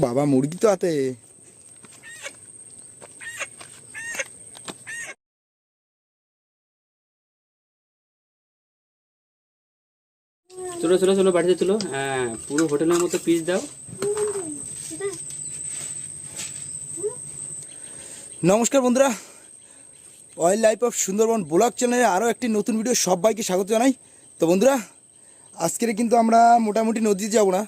বাবা মুরগি তো হাতে। চলো চলো চলো বাড়িতে চলো। হ্যাঁ, পুরো হোটেলের মতো পিস দাও। নমস্কার বন্ধুরা, wild life of Sundarban blog চ্যানেলে আরও একটি নতুন ভিডিও সবাইকে স্বাগত জানাই। তো বন্ধুরা, আজকের কিন্তু আমরা মোটামুটি নদীতে যাব না,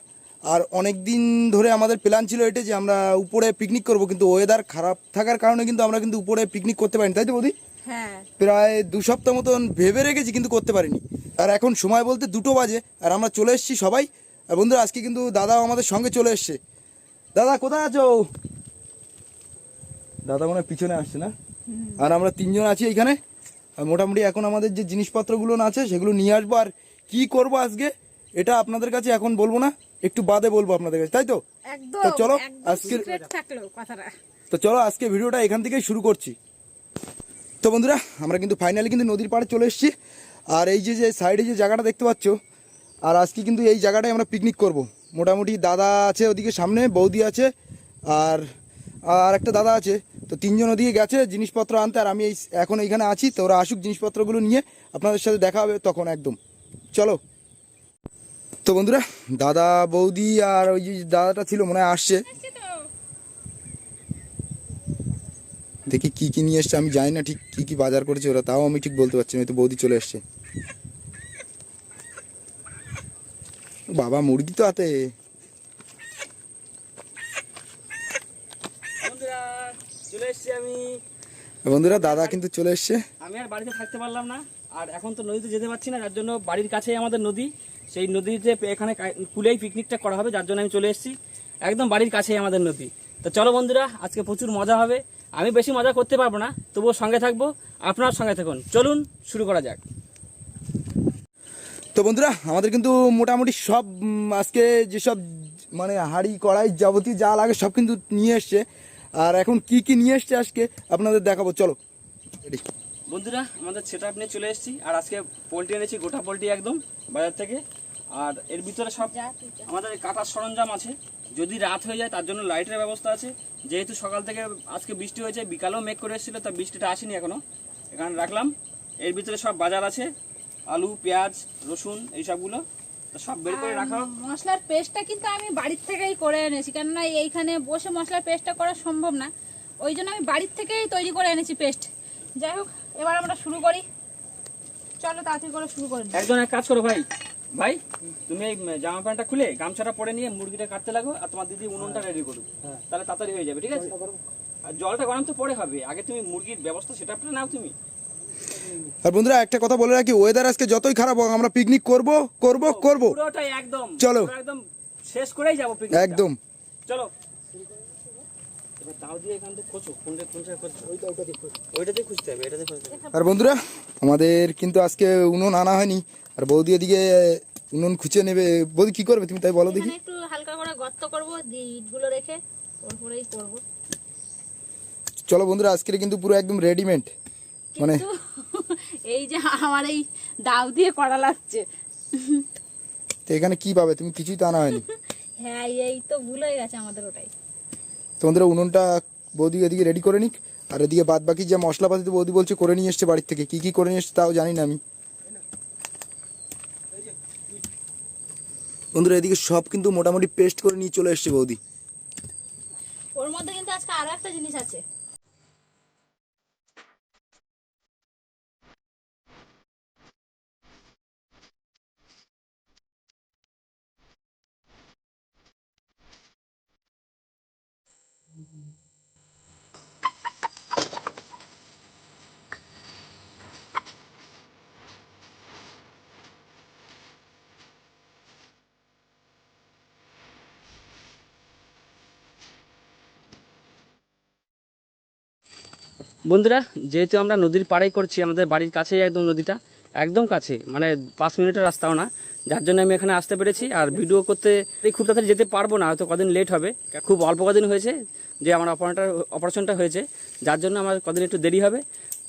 আর অনেক দিন ধরে আমাদের প্ল্যান ছিল এটা যে আমরা উপরে পিকনিক করব, কিন্তু ওয়েদার খারাপ থাকার কারণে কিন্তু আমরা কিন্তু উপরে পিকনিক করতে পারিনি, তাই তো বৌদি? হ্যাঁ, প্রায় 2 সপ্তাহ মতন ভেবে রেখেছি কিন্তু করতে পারিনি। আর এখন সময় বলতে 2টো বাজে, আর আমরা চলে এসেছি সবাই। আর বন্ধুরা, আজকে কিন্তু দাদাও আমাদের সঙ্গে চলে এসছে। দাদা কোথায় আছো? দাদা মনে হয় পিছনে আসছে না। আর আমরা 3জন আছি এইখানে। আর মোটামুটি এখন আমাদের যে জিনিসপত্রগুলো আছে সেগুলো নিয়ে আসবো। আর কি করব আজকে এটা আপনাদের কাছে এখন বলবো না, একটু বাদে বলবো আপনাদের কাছে, তাই তো? একদম। তো চলো আজকে আজকে ভিডিওটা এখান থেকেই শুরু করছি। তো বন্ধুরা, আমরা কিন্তু ফাইনালি কিন্তু নদীর পাড়ে চলে এসেছি। আর এই যে সাইডে যে জায়গাটা দেখতে পাচ্ছ, আর আজকে কিন্তু এই জায়গাটায় আমরা পিকনিক করব। মোটামুটি দাদা আছে ওদিকে সামনে, বৌদি আছে, আর আর একটা দাদা আছে। তো 3জন ওদিকে গেছে জিনিসপত্র আনতে, আর আমি এখন এইখানে আছি। তো ওরা আসুক, জিনিসপত্রগুলো নিয়ে আপনাদের সাথে দেখা হবে তখন একদম। চলো। তো বন্ধুরা, দাদা বৌদি আর ওই যে দাদাটা ছিল মনে হয় আসছে। দেখি কি কি নিয়ে এসছে, আমি জানি না ঠিক কি কি বাজার করেছে ওরা, তাও আমি ঠিক বলতে পারছি না। তো বৌদি চলে এসছে। বাবা মুরগি তো হাতে। বন্ধুরা চলে এসেছি আমি। বন্ধুরা, দাদা কিন্তু চলে এসছে। আমি আর বাড়িতে থাকতে পারলাম না, আর এখন তো নদীতে যেতে পারছি না, যার জন্য বাড়ির কাছেই আমাদের নদী। সেই নদীতে এখানে কুলেই পিকনিকটা করা হবে, যার জন্য আমি চলে এসেছি। একদম বাড়ির কাছেই আমাদের নদী। তো চলো বন্ধুরা, আজকে প্রচুর মজা হবে। আমি বেশি মজা করতে পারবো না, তবুও সঙ্গে থাকবো, আপনার সঙ্গে থাকুন। চলুন শুরু করা যাক। তো বন্ধুরা, আমাদের কিন্তু মোটামুটি সব আজকে যেসব মানে হাঁড়ি কড়াই যাবতীয় যা লাগে সব কিন্তু নিয়ে এসছে। আর এখন কি কি নিয়ে এসছে আজকে আপনাদের দেখাবো, চলো। বন্ধুরা, আমাদের সেটআপ নিয়ে চলে এসেছি। আর আজকে পোলট্রি এনেছি, গোটা পোলট্রি একদম বাজার থেকে। আর এর ভিতরে সব আমাদের কাটার সরঞ্জাম আছে। যদি রাত হয়ে যায় তার জন্য লাইটের ব্যবস্থা আছে। যেহেতু সকাল থেকে আজকে বৃষ্টি হয়েছে, বিকালেও মেঘ করে এসেছিলো, তা বৃষ্টিটা আসেনি এখনো। এখানে রাখলাম। এর ভিতরে সব বাজার আছে, আলু, পেঁয়াজ, রসুন, এইসবগুলো তো সব বের করে রাখা। মশলার পেস্টটা কিন্তু আমি বাড়ির থেকেই করে এনেছি, কেননা এইখানে বসে মশলার পেস্টটা করা সম্ভব না। ওই জন্য আমি বাড়ির থেকেই তৈরি করে এনেছি পেস্ট। যাই হোক, এবার আমরা শুরু করি। চলো তাড়াতাড়ি করে শুরু করি। একজন এক কাজ করো ভাই, ভাই তুমি এই জামা প্যান্টটা খুলে গামছাটা পরে নিয়ে মুরগিটা কাটতে লাগো, আর তোমার দিদি উনুনটা রেডি করো, তাহলে তাড়াতাড়ি হয়ে যাবে। ঠিক আছে? আর জলটা গরম তো পরে হবে, আগে তুমি মুরগির ব্যবস্থা সেটআপটা নাও তুমি। আর বন্ধুরা, একটা কথা বলে রাখি, ওয়েদার আজকে যতই খারাপ হোক আমরা পিকনিক করব করব করব। পুরোটাই একদম, চলো একদম শেষ করেই যাবো পিকনিক একদম। চলো। এবার তাও দিয়ে এখান থেকে খোঁচো, কোনটা খোঁচো, ওইটাতে খুঁজতে হবে, এটাতে খুঁজতে হবে। আর বন্ধুরা, আমাদের কিন্তু আজকে উনুন আনা হয়নি, আর বৌদি এদিকে উনুন খুঁজে নেবে। বৌদি কি করবে তুমি তাই বলো দেখি। একটু হালকা করে গর্ত করব, দিয়ে ইটগুলো রেখে তারপরেই করব। চলো বন্ধুরা, আজকে কিন্তু পুরো একদম রেডিমেড। মানে এই যে আমার এই দাও দিয়ে করা লাগছে। তো এখানে কি পাবে, তুমি কিছুই তো আনা হয়নি। হ্যাঁ, এই তো ভুল হয়ে গেছে আমাদের ওটাই। তো বন্ধুরা, উনুনটা বৌদি এদিকে রেডি করে নিক, আর এদিকে বাদ বাকি যে মশলাপাতি তো বৌদি বলছে করে নিয়ে এসছে বাড়ির থেকে। কি কি করে নিয়ে এসছে তাও জানি না আমি। বন্ধুরা, এদিকে সব কিন্তু মোটামুটি পেস্ট করে নিয়ে চলে এসছে বৌদি। ওর মধ্যে কিন্তু আজকে আরো একটা জিনিস আছে। বন্ধুরা, যেহেতু আমরা নদীর পাড়েই করছি, আমাদের বাড়ির কাছেই একদম নদীটা, একদম কাছে, মানে 5 মিনিটের রাস্তাও না, যার জন্য আমি এখানে আসতে পেরেছি। আর ভিডিও করতে খুব তাড়াতাড়ি যেতে পারবো না, হয়তো কদিন লেট হবে। খুব অল্প কদিন হয়েছে যে আমার অপারেশনটা হয়েছে, যার জন্য আমার কদিন একটু দেরি হবে।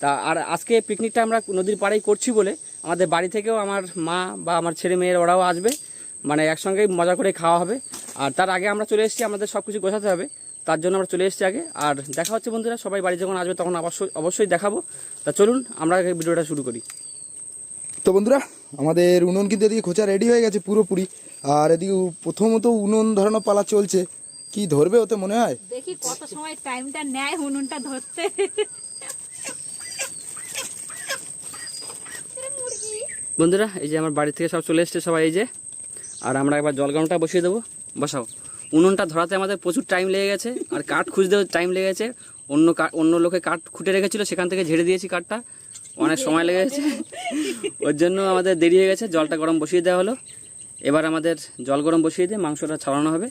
তা আর আজকে পিকনিকটা আমরা নদীর পাড়েই করছি বলে আমাদের বাড়ি থেকেও আমার মা বা আমার ছেলে মেয়ের ওরাও আসবে। মানে একসঙ্গেই মজা করে খাওয়া হবে। আর তার আগে আমরা চলে এসেছি, আমাদের সব কিছু গোছাতে হবে, তার জন্য আমরা চলে এসেছি আগে। আর দেখা হচ্ছে বন্ধুরা, সবাই বাড়ি যখন আসবে তখন অবশ্যই দেখাবো। তা চলুন আমরা আগে ভিডিওটা শুরু করি। তো বন্ধুরা, আমাদের উনুন কিন্তু এদিকে খোঁচা রেডি হয়ে গেছে পুরোপুরি। আর এদিকে প্রথমত উনুন ধরানো পালা চলছে। কি ধরবে ওতে মনে হয়? দেখি কত সময় টাইমটা নেয় উনুনটা ধরতে। বন্ধুরা, এই যে আমার বাড়ি থেকে সব চলে এসছে সবাই, এই যে। আর আমরা একবার জল গরমটা বসিয়ে দেবো, বসাও। উনুনটা ধরাতে আমাদের প্রচুর টাইম লেগে গেছে, আর কাঠ খুঁজতেও টাইম লেগে গেছে। অন্য লোকে কাঠ খুঁটে রেখেছিল, সেখান থেকে ঝেড়ে দিয়েছি কাঠটা, অনেক সময় লেগে গেছে, ওর জন্য আমাদের দেরি হয়ে গেছে। জলটা গরম বসিয়ে দেওয়া হলো, এবার আমাদের জল গরম বসিয়ে দিয়ে মাংসটা ছাড়ানো হবে,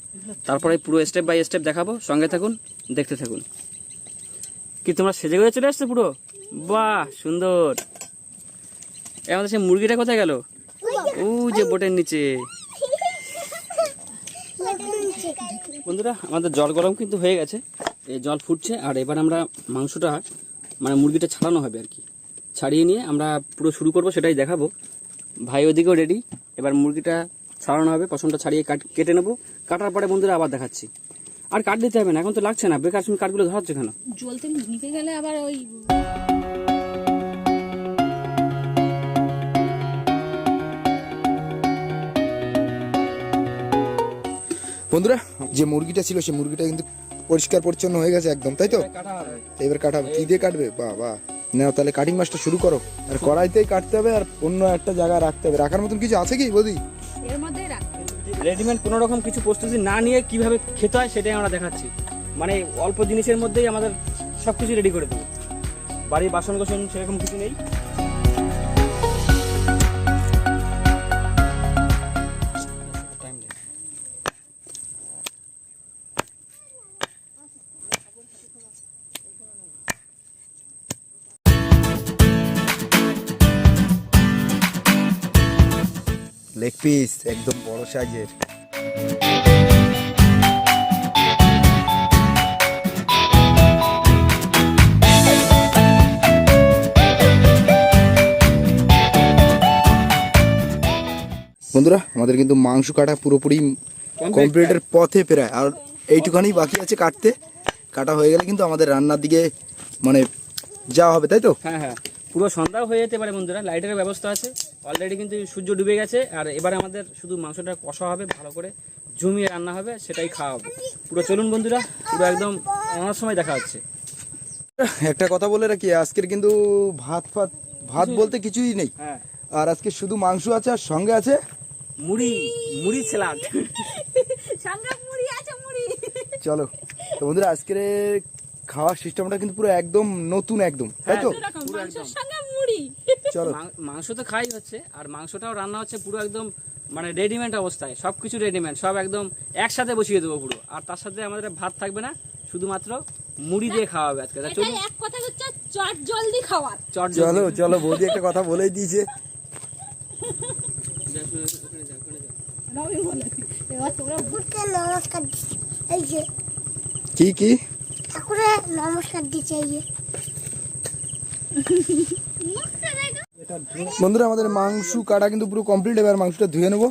তারপরে পুরো স্টেপ বাই স্টেপ দেখাবো। সঙ্গে থাকুন, দেখতে থাকুন। কি তোমরা সেজে গুজে চলে আসছো পুরো? বাহ, সুন্দর। আমাদের সেই মুরগিটা কোথায় গেল? ও যে বোটের নিচে। বন্ধুরা, আমাদের জল গরম কিন্তু হয়ে গেছে, এই জল ফুটছে। আর এবার আমরা মাংসটা, মানে মুরগিটা ছাড়ানো হবে আর কি। ছাড়িয়ে নিয়ে আমরা পুরো শুরু করব, সেটাই দেখাবো। ভাই ওদিকেও রেডি, এবার মুরগিটা ছাড়ানো হবে। পশমটা ছাড়িয়ে কেটে নেবো, কাটার পরে বন্ধুরা আবার দেখাচ্ছি। আর কাট দিতে হবে না, এখন তো লাগছে না, বেকার তুমি কাঠগুলো ধরাচ্ছ কেন? জ্বলতে নিতে গেলে আবার ওই বন্ধুরা, যে মুরগিটা ছিল সেই মুরগিটা কিন্তু পরিষ্কার পরিচ্ছন্ন হয়ে গেছে একদম, তাই তো? এবার কাটাবে। কি দিয়ে কাটবে? বাহ বাহ, নাও তাহলে কাটিং মাছটা শুরু করো। আর কড়াইতেই কাটতে হবে, আর অন্য একটা জায়গায় রাখতে হবে। রাখার মতন কিছু আছে কি বৌদি? এর মধ্যেই রাখতে হবে। রেডিমেড কোনো রকম কিছু প্রস্তুতি না নিয়ে কিভাবে খেতে হয় সেটাই আমরা দেখাচ্ছি। মানে অল্প জিনিসের মধ্যেই আমাদের সব কিছু রেডি করে দেবো। বাড়ির বাসন কোসন সেরকম কিছু নেই। লেগ পিস একদম বড় সাইজের। বন্ধুরা, আমাদের কিন্তু মাংস কাটা পুরোপুরি কমপ্লিটের পথে প্রায়। আর এইটুখানি বাকি আছে কাটতে। কাটা হয়ে গেলে কিন্তু আমাদের রান্নার দিকে মানে যাওয়া হবে, তাই তো? হ্যাঁ হ্যাঁ, পুরো সন্ধ্যাও হয়ে যেতে পারে বন্ধুরা। লাইটের ব্যবস্থা আছে, অলরেডি কিন্তু সূর্য ডুবে গেছে। আর এবারে আমাদের শুধু মাংসটা কষা হবে, ভালো করে জমিয়ে রান্না হবে, সেটাই খাওয়া হবে। পুরো চলুন বন্ধুরা, পুরো একদম রান্নার সময় দেখা হচ্ছে। একটা কথা বলে রাখি, আজকের কিন্তু ভাত বলতে কিছুই নেই। হ্যাঁ, আর আজকে শুধু মাংস আছে, আর সঙ্গে আছে মুড়ি স্যালাড। সঙ্গে মুড়ি আছে, মুড়ি। চলো তো বন্ধুরা, আজকের খাওয়ার সিস্টেমটা কিন্তু পুরো একদম নতুন, একদম, তাই তো? মাংসের সঙ্গে মুড়ি। চলো। মাংস তো খাই হচ্ছে, আর মাংসটাও রান্না হচ্ছে পুরো একদম মানে রেডিমেড অবস্থায়। সবকিছু রেডিমেড, সব একদম একসাথে বসিয়ে দেবো পুরো। আর তার সাথে আমাদের ভাত থাকবে না, শুধুমাত্র মুড়ি দিয়ে খাওয়া হবে আজকে। চলুন, এক কথা হচ্ছে চট জলদি খাওয়ার। চলো চলো, বৌদি একটা কথা বলেই দিয়েছে। আমি বলেছি এবার তোমরা ঠাকুরকে নমস্কার এই যে কি কি ঠাকুরে নমস্কার দিচ্ছে এই যে বন্ধুরা, আমাদের মাংস কাটা কিন্তু পুরো কমপ্লিট। এবার মাংসটা ধুয়ে নেবো।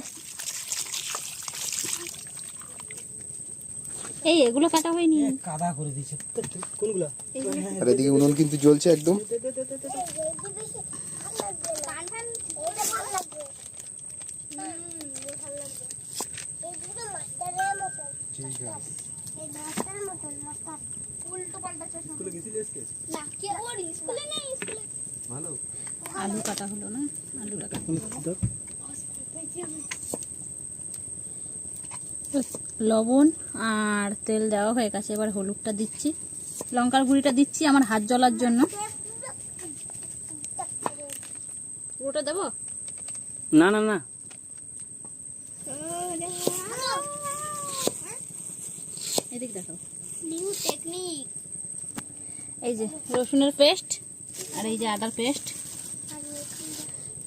এই এগুলো কাটা হয়নি। কাদা করে দিয়েছে কোনগুলো? আর এদিকে উনুন কিন্তু জ্বলছে একদম। আলু কাটা হলো না, আলুটা কাটা লবণ আর তেল দেওয়া হয়ে গেছে। এবার হলুদটা দিচ্ছি, লঙ্কার গুঁড়িটা দিচ্ছি আমার হাত জ্বলার জন্য। পুরোটা দেবো? না না না, এদিক দেখো। নিউ টেকনিক এই যে রসুনের পেস্ট, আর এই যে আদার পেস্ট,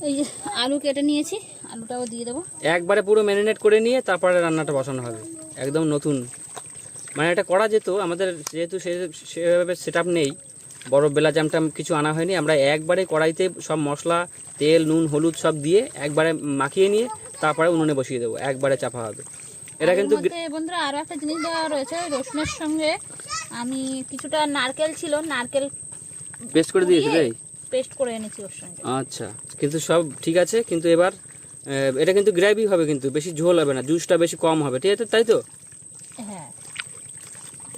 এই যে আলু কেটে নিয়েছি, আলুটাও দিয়ে দেবো। একবারে পুরো ম্যারিনেট করে নিয়ে তারপরে রান্নাটা বসানো হবে, একদম নতুন। মানে এটা করা যেত, আমাদের যেহেতু সেভাবে সেট আপ নেই, বড় বেলা জামটাম কিছু আনা হয়নি। আমরা একবারে কড়াইতে সব মশলা, তেল, নুন, হলুদ সব দিয়ে একবারে মাখিয়ে নিয়ে তারপরে উনুনে বসিয়ে দেবো, একবারে চাপা হবে। এটা এর কিন্তু মধ্যে বন্ধুরা আরো একটা জিনিস দেওয়া রয়েছে, রসুনের সঙ্গে আমি কিছুটা নারকেল ছিল, নারকেল পেস্ট করে দিয়েছি তাই? পেস্ট করে এনেছি ওর সঙ্গে। আচ্ছা, কিন্তু সব ঠিক আছে, কিন্তু এবার এটা কিন্তু গ্রেভি হবে, কিন্তু বেশি ঝোল হবে না, জুসটা বেশি কম হবে, ঠিক আছে তাই তো? হ্যাঁ,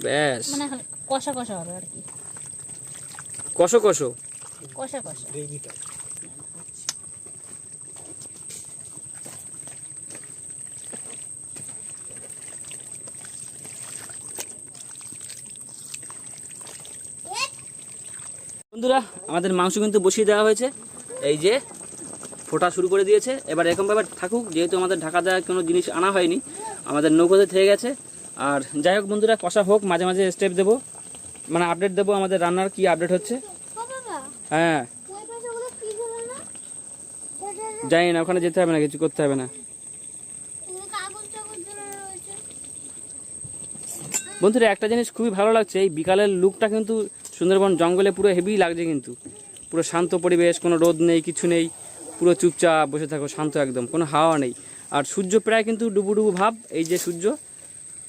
ব্যাস, মানে কষা কষা হবে আর কি, কষো কষো। কষা কষা। বন্ধুরা আমাদের মাংস কিন্তু বসিয়ে দেওয়া হয়েছে, এই যে ফোটা শুরু করে দিয়েছে। এবার এরকমভাবে থাকুক, যেহেতু আমাদের ঢাকা দেওয়া কোনো জিনিস আনা হয়নি, আমাদের নৌকোতে থেকে গেছে। আর যাই হোক বন্ধুরা, কষা হোক, মাঝে মাঝে স্টেপ দেবো, মানে আপডেট দেবো আমাদের রান্নার কি আপডেট হচ্ছে। হ্যাঁ, জানি না, ওখানে যেতে হবে না, কিছু করতে হবে না। বন্ধুরা একটা জিনিস খুবই ভালো লাগছে, এই বিকালের লুকটা কিন্তু সুন্দরবন জঙ্গলে পুরো হেভি লাগছে, কিন্তু পুরো শান্ত পরিবেশ, কোনো রোদ নেই, কিছু নেই, পুরো চুপচাপ বসে থাকো, শান্ত একদম, কোনো হাওয়া নেই। আর সূর্য প্রায় কিন্তু ডুবু ডুবু ভাব, এই যে সূর্য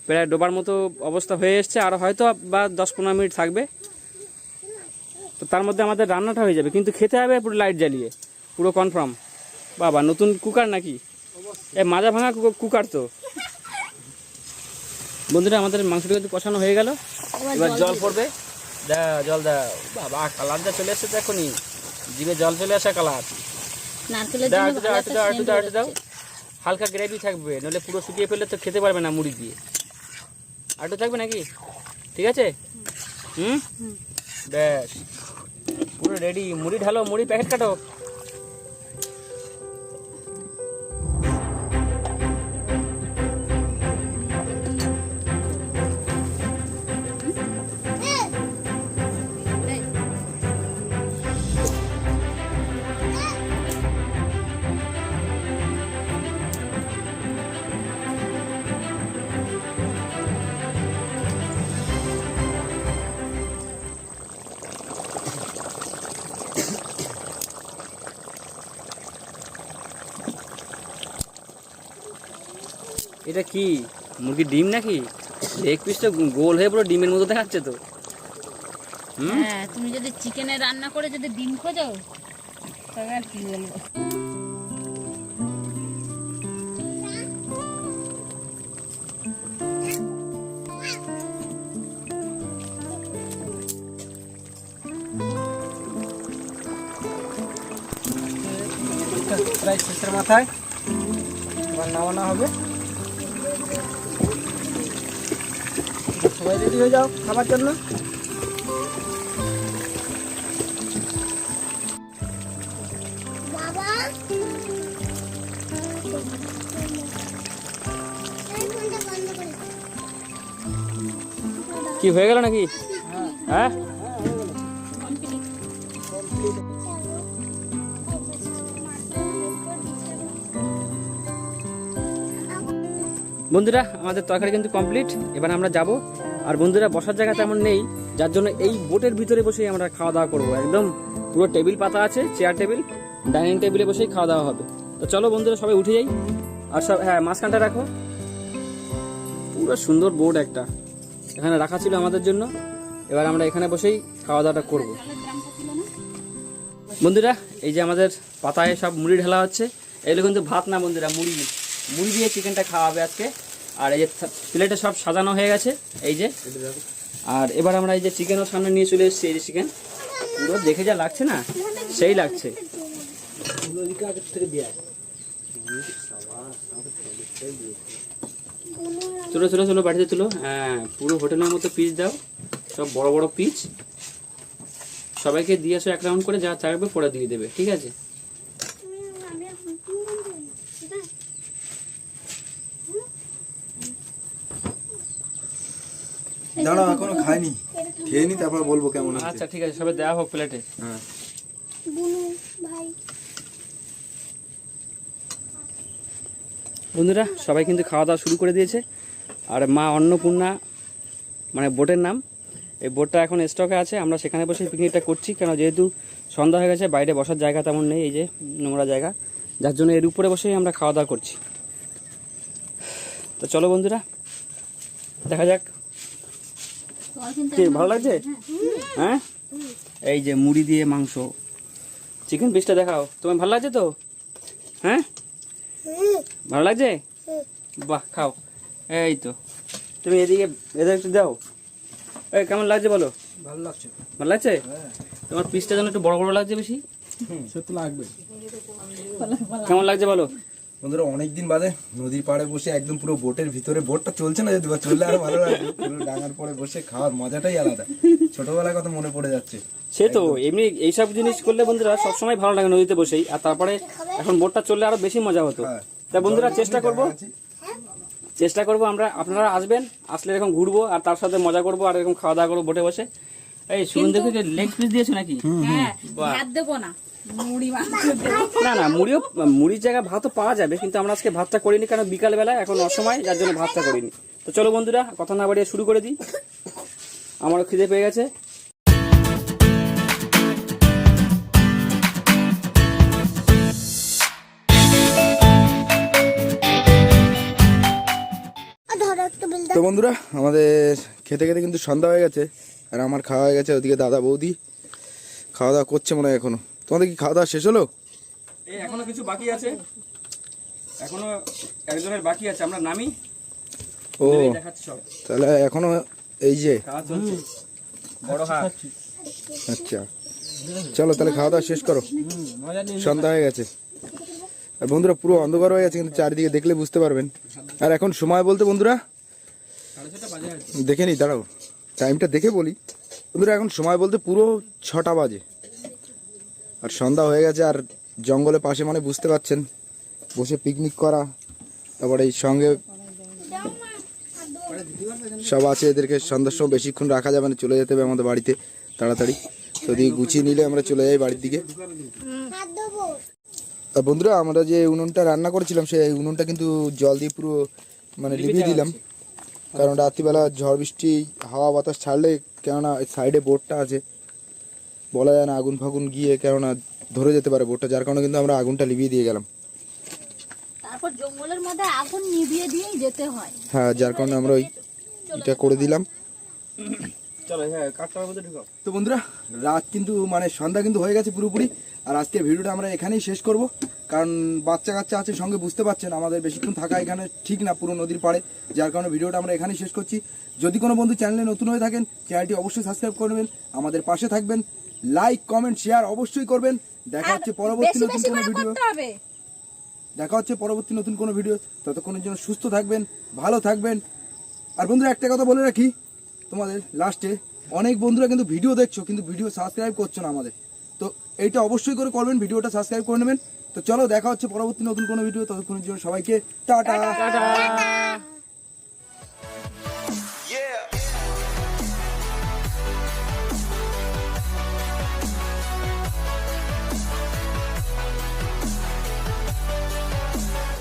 প্রায় ডোবার মতো অবস্থা হয়ে এসছে, আর হয়তো বা 10-15 মিনিট থাকবে, তো তার মধ্যে আমাদের রান্নাটা হয়ে যাবে। কিন্তু খেতে হবে পুরো লাইট জ্বালিয়ে, পুরো কনফার্ম। বাবা নতুন কুকার নাকি? মাজা ভাঙা কুকার তো। বন্ধুরা আমাদের মাংসটা কিন্তু কষানো হয়ে গেল, এবার জল পড়বে, দাও জল দাও। বাবা কালারটা চলে এসছে তো, এখনই জিভে জল চলে আসা কালার। নারকেলের দাও জন্য একটু ভালো দাও, একটা একটু দাও, একটু scent দাও, একটু দাও। বেরোচ্ছে। হালকা গ্রেভি থাকবে, নইলে পুরো শুকিয়ে ফেললে তো খেতে পারবে না মুড়ি দিয়ে। আর একটু থাকবে নাকি? ঠিক আছে, হুম, ব্যাস পুরো রেডি। মুড়ি ঢালো, মুড়ি প্যাকেট কাটো। এটা কি মুরগির ডিম নাকি? লেগ পিসটা গোল হয়ে পুরো ডিমের মতো দেখাচ্ছে তো। হ্যাঁ, তুমি যদি চিকেনের রান্না করে যদি ডিম খোঁজো তবে আর কি বলবো। প্রায় শেষের মাথায় এবার নামানো হবে। সবাই রেডি হয়ে যাও খাবার জন্য। বাবা এই ফোনটা বন্ধ করে দাও। কি হয়ে গেল নাকি? হ্যাঁ, বন্ধুরা আমাদের তরকারি কিন্তু কমপ্লিট, এবার আমরা যাব। আর বন্ধুরা বসার জায়গা তেমন নেই, যার জন্য এই বোটের ভিতরে বসেই আমরা খাওয়া দাওয়া করবো। একদম পুরো টেবিল পাতা আছে, চেয়ার টেবিল, ডাইনিং টেবিলে বসেই খাওয়া দাওয়া হবে। তো চলো বন্ধুরা সবাই উঠে যাই। আর সব, হ্যাঁ মাঝখানটা রাখো, পুরো সুন্দর বোর্ড একটা এখানে রাখা ছিল আমাদের জন্য। এবার আমরা এখানে বসেই খাওয়া দাওয়াটা করব। বন্ধুরা এই যে আমাদের পাতায় সব মুড়ি ঢালা হচ্ছে, এগুলো কিন্তু ভাত না বন্ধুরা, মুড়ি। মুড়ি দিয়ে চিকেনটা খাওয়া হবে আজকে। আর এই যে প্লেটে সব সাজানো হয়ে গেছে, এই যে। আর এবার আমরা এই যে চিকেনও সামনে নিয়ে চলে এসেছি, এই যে চিকেন পুরো দেখে যা লাগছে না, সেই লাগছে। চলো চলো চলো বাড়িতে চলো। হ্যাঁ, পুরো হোটেলের মতো পিস দাও, সব বড় বড় পিস, সবাইকে দিয়ে আসো 1 রাউন্ড করে, যা চাইবে পরে দিয়ে দেবে, ঠিক আছে? দাঁড়াও এখনো খাইনি, খেয়ে নি তারপর বলবো কেমন হচ্ছে। আচ্ছা ঠিক আছে, সবাই দেওয়া হোক প্লেটে। হ্যাঁ বুনু ভাই বন্ধুরা সবাই কিন্তু খাওয়া দাওয়া শুরু করে দিয়েছে। আর মা অন্নপূর্ণা মানে বোটের নাম, এই বোটটা এখন স্টকে আছে, আমরা সেখানে বসে পিকনিকটা করছি। কেন যেহেতু সন্ধ্যা হয়ে গেছে, বাইরে বসার জায়গা তেমন নেই, এই যে নোংরা জায়গা, যার জন্য এর উপরে বসেই আমরা খাওয়া দাওয়া করছি। তো চলো বন্ধুরা, দেখা যাক। কি ভালো লাগছে? হ্যাঁ, এই যে মুড়ি দিয়ে মাংস, চিকেন পিসটা দেখাও। তোমার ভালো লাগছে তো? হ্যাঁ, ভালো লাগছে? বাহ, খাও। এই তো, তুমি এদিকে এদের একটু দাও। এই কেমন লাগছে বলো? ভালো লাগছে। ভালো লাগছে? তোমার পিসটা যেন একটু বড় বড় লাগছে বেশি। সে তো লাগবে। কেমন লাগছে বলো? বন্ধুরা অনেকদিন বাদে নদীর পাড়ে বসে একদম পুরো বোটের ভিতরে, বোটটা চলছে না যদি বা চললে আরো ভালো লাগবে, পুরো ডাঙার পরে বসে খাওয়ার মজাটাই আলাদা। ছোটবেলার কথা মনে পড়ে যাচ্ছে। সে তো এমনি এইসব জিনিস করলে বন্ধুরা সবসময় ভালো লাগে নদীতে বসেই, আর তারপরে এখন বোটটা চললে আরো বেশি মজা হতো। হ্যাঁ। তা বন্ধুরা চেষ্টা করবো আমরা, আপনারা আসবেন, আসলে এরকম ঘুরবো আর তার সাথে মজা করবো আর এরকম খাওয়া দাওয়া করবো বোটে বসে। এই সুগন্ধকে লেগ পিস দিয়েছো নাকি? হ্যাঁ, ভাত দেবো না, মুড়ি মাংস দেবো। না, মুড়ির জায়গায় ভাতও পাওয়া যাবে, কিন্তু আমরা আজকে ভাতটা করিনি কারণ বিকাল বেলা এখন অসময়, যার জন্য ভাতটা করিনি। তো চলো বন্ধুরা, কথা না বাড়িয়ে শুরু করে দিই। আমারও খিদে পেয়ে গেছে। ধরো একটু বিল তো বন্ধুরা আমাদের খেতে খেতে কিন্তু সন্ধ্যা হয়ে গেছে, আর আমার খাওয়া হয়ে গেছে। ওদিকে দাদা বৌদি খাওয়া দাওয়া করছে মনে হয় এখনো। তোমাদের কি খাওয়া দাওয়া শেষ হলো? এই এখনো কিছু বাকি আছে, এখনো একজনের বাকি আছে, আমরা নামি ও দেখাচ্ছি সব। তাহলে এখনো এই যে খাওয়া চলছে, বড় হাত। আচ্ছা চলো তাহলে খাওয়া দাওয়া শেষ করো, মজা নিয়ে সন্ধ্যা হয়ে গেছে। আর বন্ধুরা পুরো অন্ধকার হয়ে গেছে, কিন্তু চারিদিকে দেখলে বুঝতে পারবেন। আর এখন সময় বলতে বন্ধুরা দেখে নি, দাঁড়াও টাইমটা দেখে বলি। বন্ধুরা এখন সময় বলতে পুরো 6টা বাজে, আর সন্ধ্যা হয়ে গেছে। আর জঙ্গলের পাশে মানে বুঝতে পারছেন, বসে পিকনিক করা, তারপরে এই সঙ্গে সব আছে। এদেরকে সন্ধ্যার সময় বেশিক্ষণ রাখা যাবে না, চলে যেতে হবে আমাদের বাড়িতে তাড়াতাড়ি। তো দিয়ে গুছিয়ে নিলে আমরা চলে যাই বাড়ির দিকে। হাত দেবো। আর বন্ধুরা আমরা যে উনুনটা রান্না করেছিলাম, সেই উনুনটা কিন্তু জল দিয়ে পুরো মানে লিভিয়ে দিলাম, কারণ রাত্রিবেলা ঝড় বৃষ্টি হাওয়া বাতাস ছাড়লে, কেননা সাইডে বোটটা আছে, বলা যায় না আগুন ফাগুন গিয়ে কেননা ধরে যেতে পারে বোটটা, যার কারণে কিন্তু আমরা আগুনটা লিভিয়ে দিয়ে গেলাম। তারপর জঙ্গলের মধ্যে আগুন নিভিয়ে দিয়েই যেতে হয়। হ্যাঁ, যার কারণে আমরা এটা করে দিলাম। চলো হ্যাঁ, কাঠটার মধ্যে ঢুকাও। তো বন্ধুরা রাত কিন্তু মানে সন্ধ্যা কিন্তু হয়ে গেছে পুরোপুরি, আর আজকে ভিডিওটা আমরা এখানেই শেষ করব, কারণ বাচ্চা কাচ্চা আছে সঙ্গে, বুঝতে পারছেন আমাদের বেশিক্ষণ থাকা এখানে ঠিক না পুরো নদীর পাড়ে, যার কারণে ভিডিওটা আমরা এখানেই শেষ করছি। যদি কোনো বন্ধু চ্যানেলে নতুন হয়ে থাকেন, চ্যানেলটি অবশ্যই সাবস্ক্রাইব করবেন, আমাদের পাশে থাকবেন, লাইক কমেন্ট শেয়ার অবশ্যই করবেন। দেখা হচ্ছে পরবর্তী বেশি নতুন বেশি কোনো করে ভিডিও, করতে হবে। দেখা হচ্ছে পরবর্তী নতুন কোনো ভিডিও। ততক্ষণের জন্য সুস্থ থাকবেন, ভালো থাকবেন। আর বন্ধুরা একটা কথা বলে রাখি তোমাদের লাস্টে, অনেক বন্ধুরা কিন্তু ভিডিও দেখছো কিন্তু ভিডিও সাবস্ক্রাইব করছো না আমাদের, তো এইটা অবশ্যই করে করবেন, ভিডিওটা সাবস্ক্রাইব করে নেবেন। তো চলো দেখা হচ্ছে পরবর্তী নতুন কোনো ভিডিও, ততক্ষণের জন্য সবাইকে টাটা।